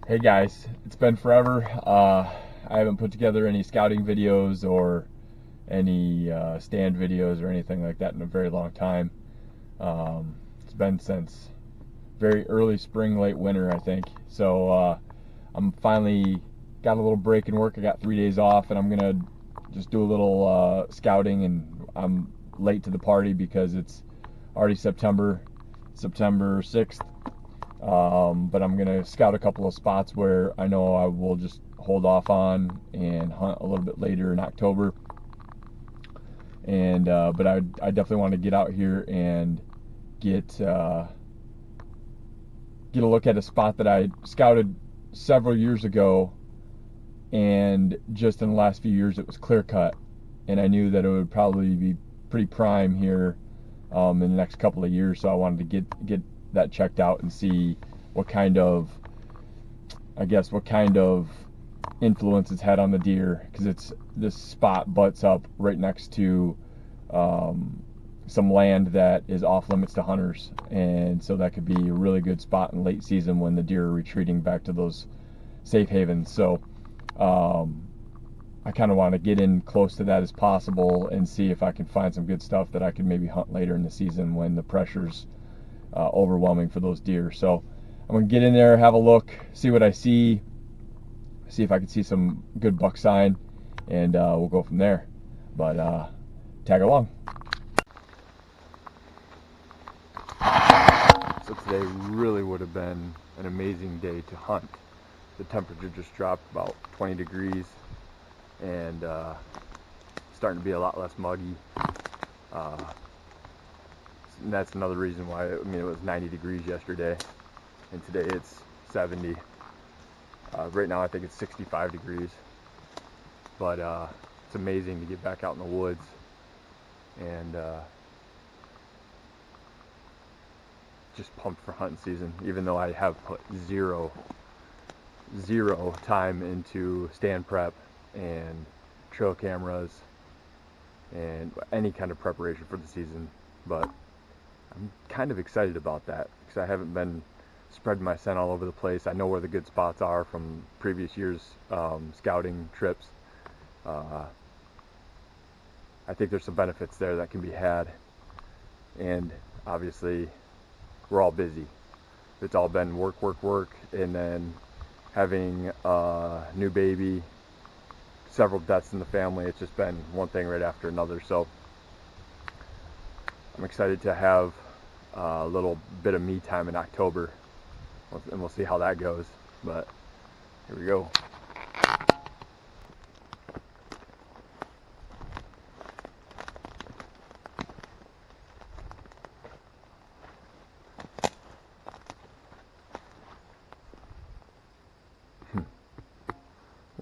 Hey guys, it's been forever. I haven't put together any scouting videos or any stand videos or anything like that in a very long time. It's been since very early spring, late winter, I think. So I'm finally got a little break in work. I got 3 days off, and I'm gonna just do a little scouting. And I'm late to the party because it's already September 6th. But I'm gonna scout a couple of spots where I know I will just hold off on and hunt a little bit later in October. And but I definitely want to get out here and get a look at a spot that I scouted several years ago, and just in the last few years it was clear cut, and I knew that it would probably be pretty prime here in the next couple of years. So I wanted to get that checked out and see what kind of influence it's had on the deer, because this spot butts up right next to some land that is off limits to hunters, and so that could be a really good spot in late season when the deer are retreating back to those safe havens. So I kind of want to get in close to that as possible and see if I can find some good stuff that I could maybe hunt later in the season when the pressure's overwhelming for those deer. So I'm gonna get in there, have a look, see what I see if I can see some good buck sign, and we'll go from there. But tag along. So today really would have been an amazing day to hunt. The temperature just dropped about 20 degrees, and starting to be a lot less muggy. And that's another reason why, it was 90 degrees yesterday, and today it's 70. Right now I think it's 65 degrees. But it's amazing to get back out in the woods and just pumped for hunting season, even though I have put zero time into stand prep and trail cameras and any kind of preparation for the season. But I'm kind of excited about that because I haven't been spreading my scent all over the place. I know where the good spots are from previous years' scouting trips. I think there's some benefits there that can be had, and obviously we're all busy. It's all been work, and then having a new baby, several deaths in the family. It's just been one thing right after another. So I'm excited to have a little bit of me time in October, and we'll see how that goes. But here we go.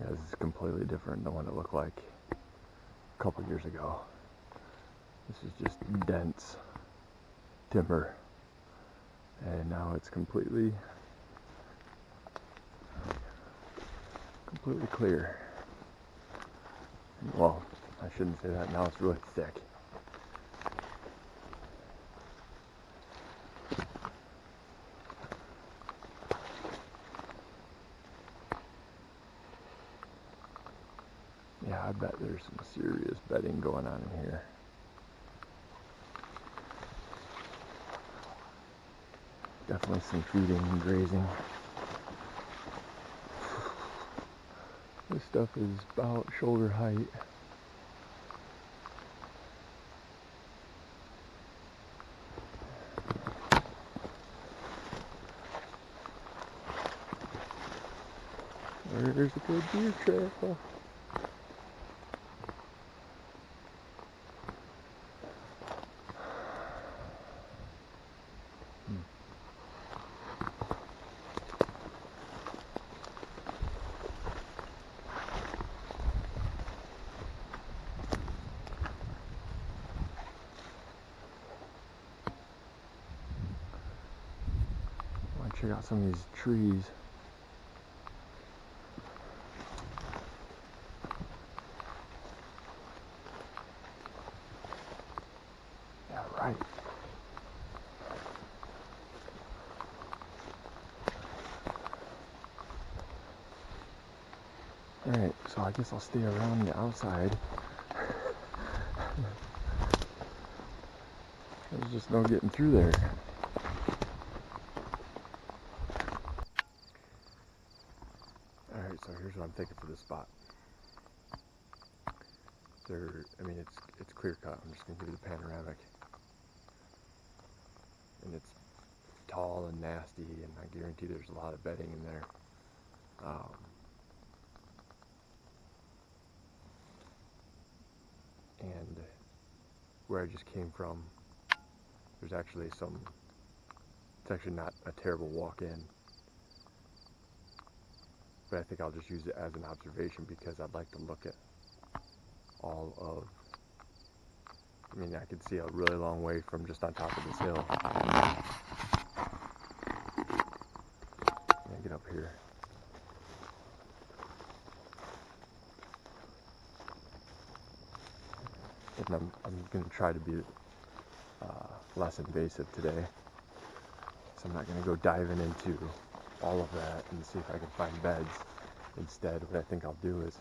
Yeah, this is completely different than what it looked like a couple years ago. This is just dense timber, and now it's completely clear. Well, I shouldn't say that. Now it's really thick. Yeah, I bet there's some serious bedding going on in here. Definitely some feeding and grazing. This stuff is about shoulder height. There's a good deer trail. Check out some of these trees. Yeah, right. Alright, so I guess I'll stay around the outside. There's just no getting through there. Alright, so here's what I'm thinking for this spot. It's clear cut. I'm just gonna give you the panoramic. And it's tall and nasty, and I guarantee there's a lot of bedding in there. And where I just came from, there's actually it's actually not a terrible walk in, but I think I'll just use it as an observation because I'd like to look at all of, I could see a really long way from just on top of this hill. Get up here. And I'm going to try to be less invasive today. So I'm not going to go diving into all of that and see if I can find beds. Instead, what I think I'll do is,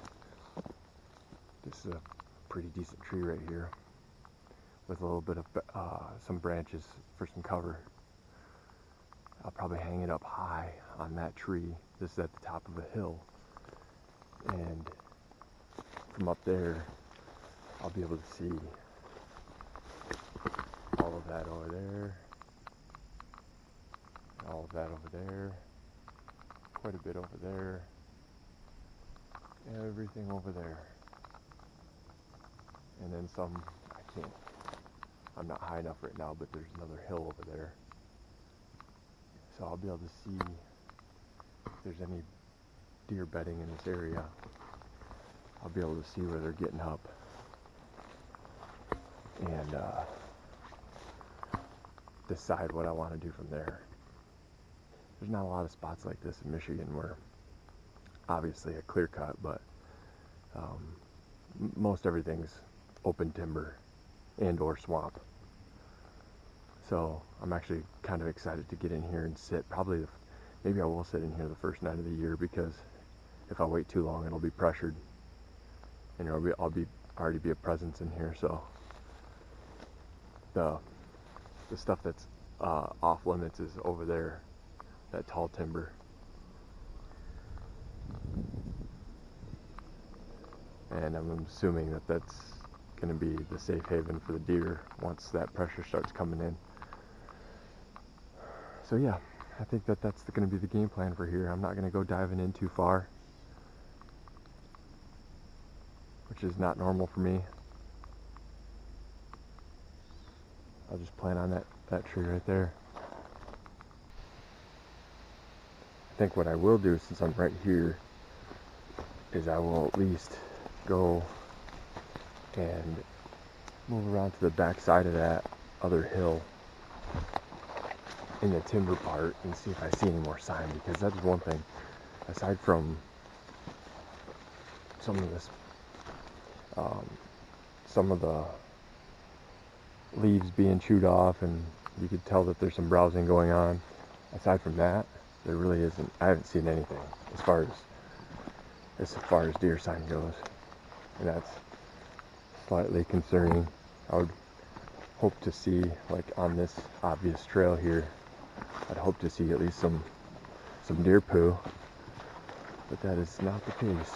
this is a pretty decent tree right here with a little bit of some branches for some cover. I'll probably hang it up high on that tree. This is at the top of a hill. And from up there, I'll be able to see all of that over there, all of that over there, quite a bit over there, everything over there. And then some, I'm not high enough right now, but there's another hill over there. So I'll be able to see if there's any deer bedding in this area. I'll be able to see where they're getting up. And decide what I want to do from there. There's not a lot of spots like this in Michigan where obviously a clear cut, but most everything's open timber and or swamp. So I'm actually kind of excited to get in here and sit. Maybe I will sit in here the first night of the year, because if I wait too long it'll be pressured and I'll already be a presence in here. So the stuff that's off limits is over there, that tall timber. And I'm assuming that that's going to be the safe haven for the deer once that pressure starts coming in. So yeah, I think that's going to be the game plan for here. I'm not going to go diving in too far, which is not normal for me. I'll just plan on that tree right there. I think what I will do, since I'm right here, is I will at least go and move around to the back side of that other hill in the timber part and see if I see any more sign, because that's one thing, aside from some of this, some of the leaves being chewed off, and you could tell that there's some browsing going on. Aside from that, there really isn't. I haven't seen anything as far as deer sign goes, and that's slightly concerning. I would hope to see, like on this obvious trail here, I'd hope to see at least some deer poo, but that is not the case.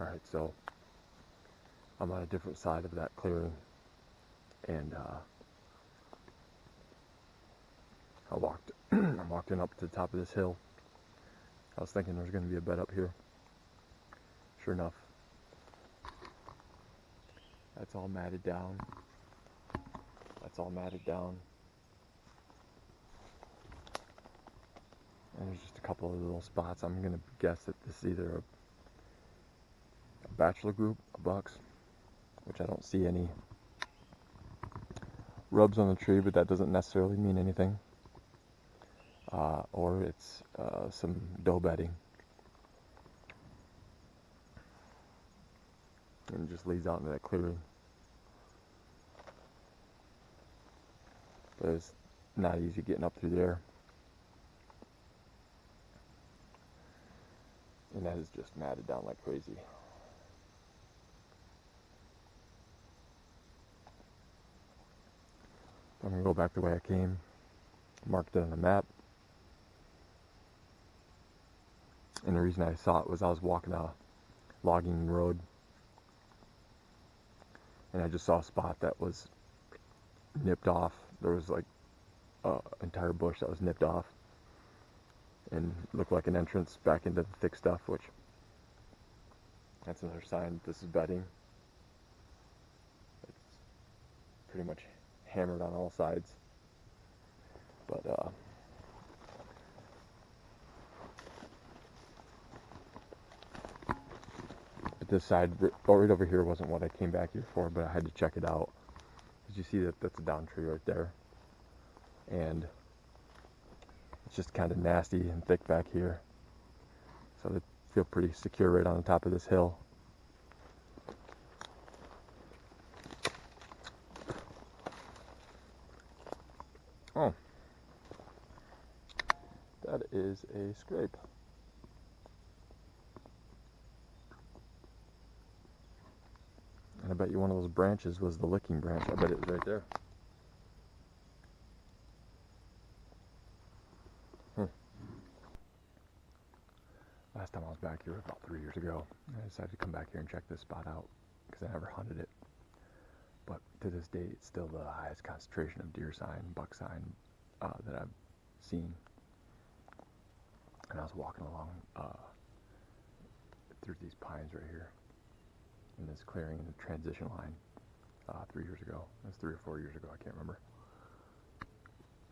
Alright, so I'm on a different side of that clearing, and I walked in up to the top of this hill. I was thinking there's going to be a bed up here. Sure enough, that's all matted down. That's all matted down. And there's just a couple of little spots. I'm going to guess that this is either a bachelor group of bucks, which I don't see any rubs on the tree, but that doesn't necessarily mean anything. Or it's some doe bedding. And it just leads out into that clearing. But it's not easy getting up through there. And that is just matted down like crazy. I'm gonna go back the way I came, marked it on the map. And the reason I saw it was I was walking a logging road and I just saw a spot that was nipped off. There was like an entire bush that was nipped off and looked like an entrance back into the thick stuff, which that's another sign this is bedding. It's pretty much hammered on all sides. But this side, right over here, wasn't what I came back here for, but I had to check it out. Did you see that? That's a down tree right there, and it's just kind of nasty and thick back here. So they feel pretty secure right on the top of this hill. Oh, that is a scrape. And I bet you one of those branches was the licking branch. I bet it was right there. Last time I was back here about 3 years ago, I decided to come back here and check this spot out because I never hunted it. But to this day, it's still the highest concentration of deer sign, buck sign that I've seen. And I was walking along through these pines right here in this clearing in the transition line 3 years ago. It was 3 or 4 years ago, I can't remember.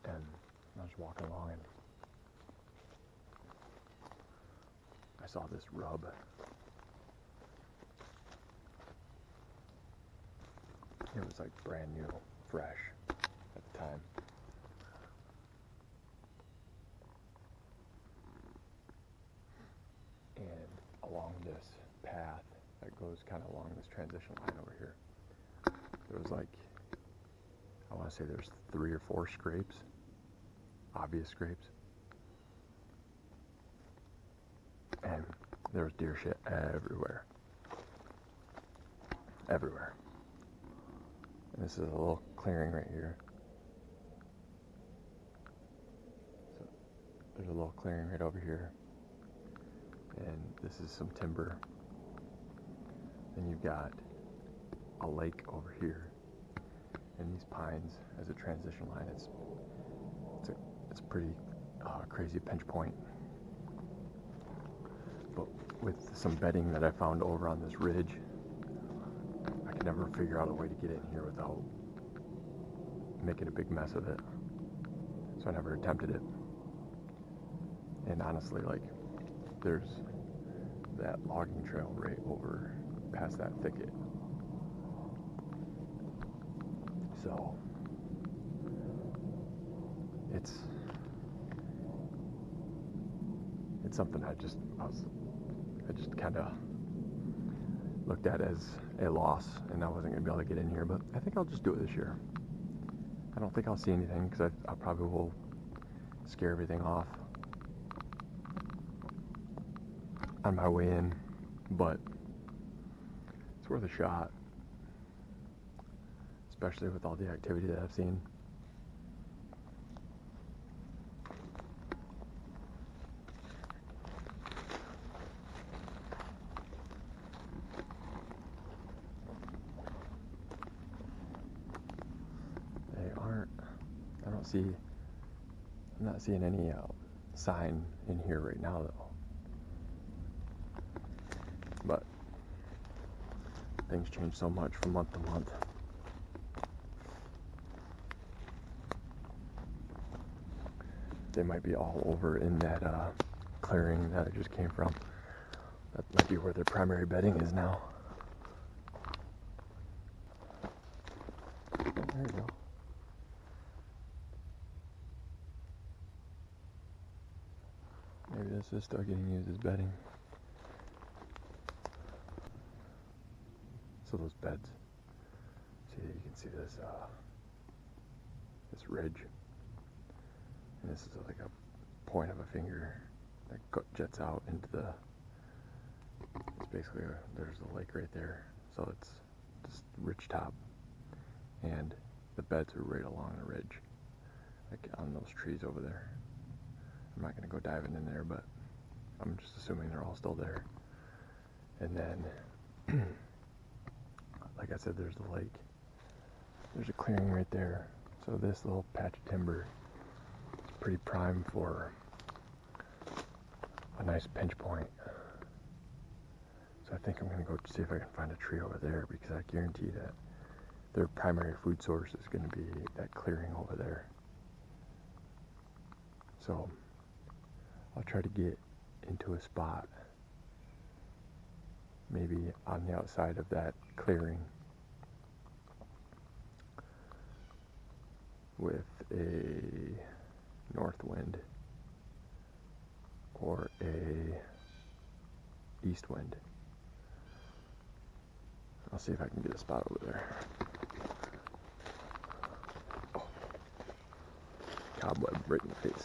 And I was walking along and I saw this rub. It was like brand new, fresh at the time. And along this path that goes kind of along this transition line over here, there was like, I want to say there's 3 or 4 scrapes, obvious scrapes. And there was deer shit everywhere. Everywhere. And this is a little clearing right here. So there's a little clearing right over here. And this is some timber. Then you've got a lake over here. And these pines as a transition line, it's a pretty crazy pinch point. But with some bedding that I found over on this ridge, I could never figure out a way to get in here without making a big mess of it. So I never attempted it. And honestly, like, there's that logging trail right over past that thicket. So it's something I just kind of looked at as a loss, and I wasn't going to be able to get in here, but I think I'll just do it this year. I don't think I'll see anything because I probably will scare everything off on my way in, but it's worth a shot, especially with all the activity that I've seen. I'm not seeing any sign in here right now though. But things change so much from month to month. They might be all over in that clearing that I just came from. That might be where their primary bedding is now. There you go. Maybe this is still getting used as bedding. So those beds, see, you can see this this ridge, and this is like a point of a finger that jets out into the It's basically there's a lake right there, so it's just ridge top, and the beds are right along the ridge, like on those trees over there. I'm not gonna go diving in there, but I'm just assuming they're all still there. And then, like I said, there's the lake. There's a clearing right there. So this little patch of timber is pretty prime for a nice pinch point. So I think I'm gonna go see if I can find a tree over there, because I guarantee that their primary food source is gonna be that clearing over there. So I'll try to get into a spot, maybe on the outside of that clearing, with a north wind or a east wind. I'll see if I can get a spot over there. Oh. Cobweb right in the face.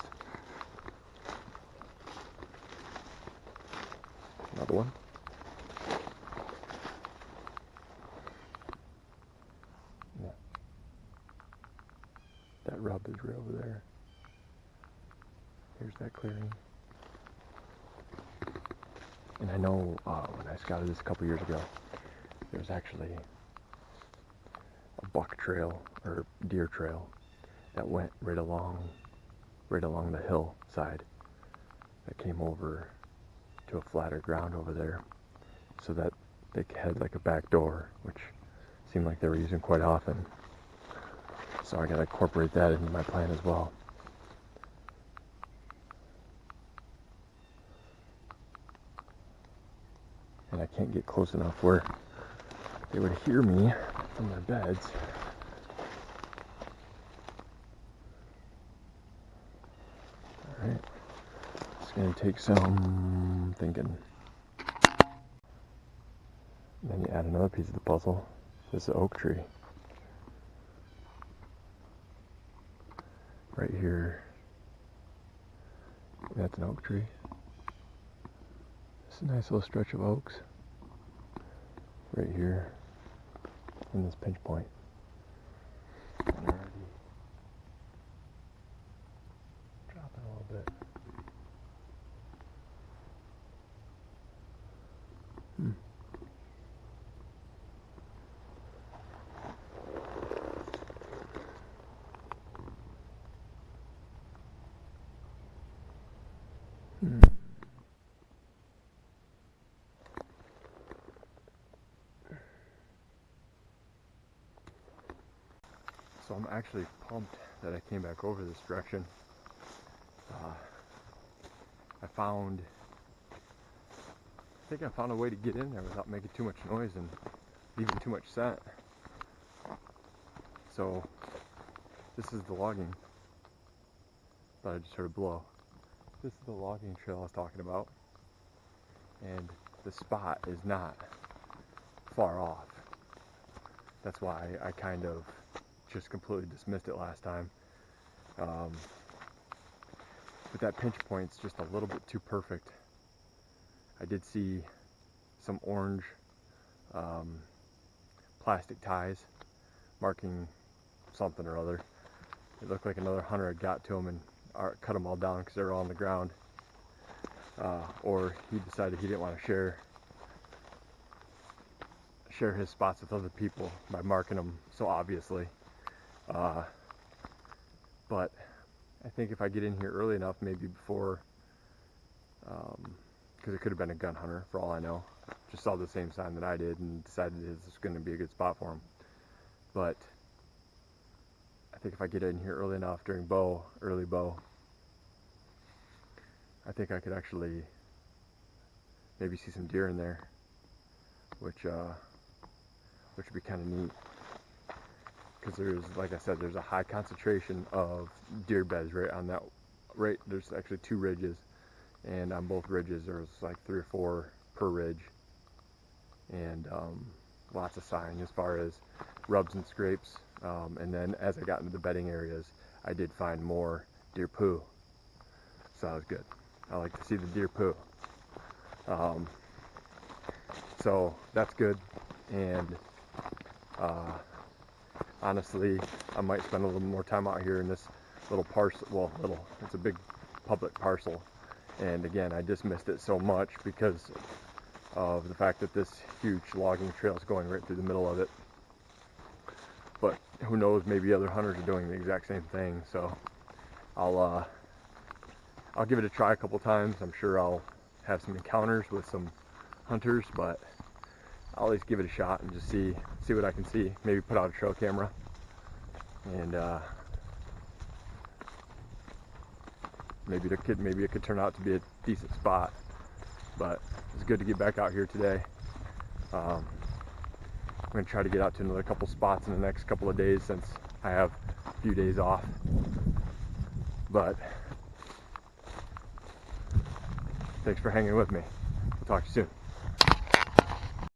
Another one. Yeah. That rub is right over there. Here's that clearing. And I know when I scouted this a couple years ago, there was actually a buck trail or deer trail that went right along the hillside that came over to a flatter ground over there, so that they had like a back door, which seemed like they were using quite often. So I gotta incorporate that into my plan as well. And I can't get close enough where they would hear me from their beds. Alright, it's gonna take some thinking. And then you add another piece of the puzzle. This is an oak tree. Right here, that's an oak tree. It's a nice little stretch of oaks. Right here, in this pinch point. And already dropping a little bit. So I'm actually pumped that I came back over this direction. I think I found a way to get in there without making too much noise and leaving too much scent. So this is the logging. Thought I just heard a blow. This is the logging trail I was talking about, and the spot is not far off. That's why I kind of just completely dismissed it last time. But that pinch point's just a little bit too perfect. I did see some orange plastic ties marking something or other. It looked like another hunter had got to them and cut them all down because they were all on the ground. Or he decided he didn't want to share his spots with other people by marking them so obviously. But I think if I get in here early enough, maybe before, because it could have been a gun hunter for all I know, just saw the same sign that I did and decided this was going to be a good spot for him. But I think if I get in here early enough during early bow, I think I could actually maybe see some deer in there, which would be kind of neat. Because there's, like I said, there's a high concentration of deer beds right on that. Right, there's actually 2 ridges, and on both ridges there's like 3 or 4 per ridge, and lots of sign as far as rubs and scrapes. And then as I got into the bedding areas, I did find more deer poo, so that was good. I like to see the deer poo. So that's good. And honestly, I might spend a little more time out here in this little parcel. Well, it's a big public parcel. And again, I dismissed it so much because of the fact that this huge logging trail is going right through the middle of it. But who knows, maybe other hunters are doing the exact same thing. So I'll give it a try a couple times. I'm sure I'll have some encounters with some hunters, but I'll at least give it a shot and just see what I can see. Maybe put out a trail camera, and maybe it could turn out to be a decent spot. But it's good to get back out here today. I'm going to try to get out to another couple spots in the next couple of days since I have a few days off. But thanks for hanging with me. We'll talk to you soon.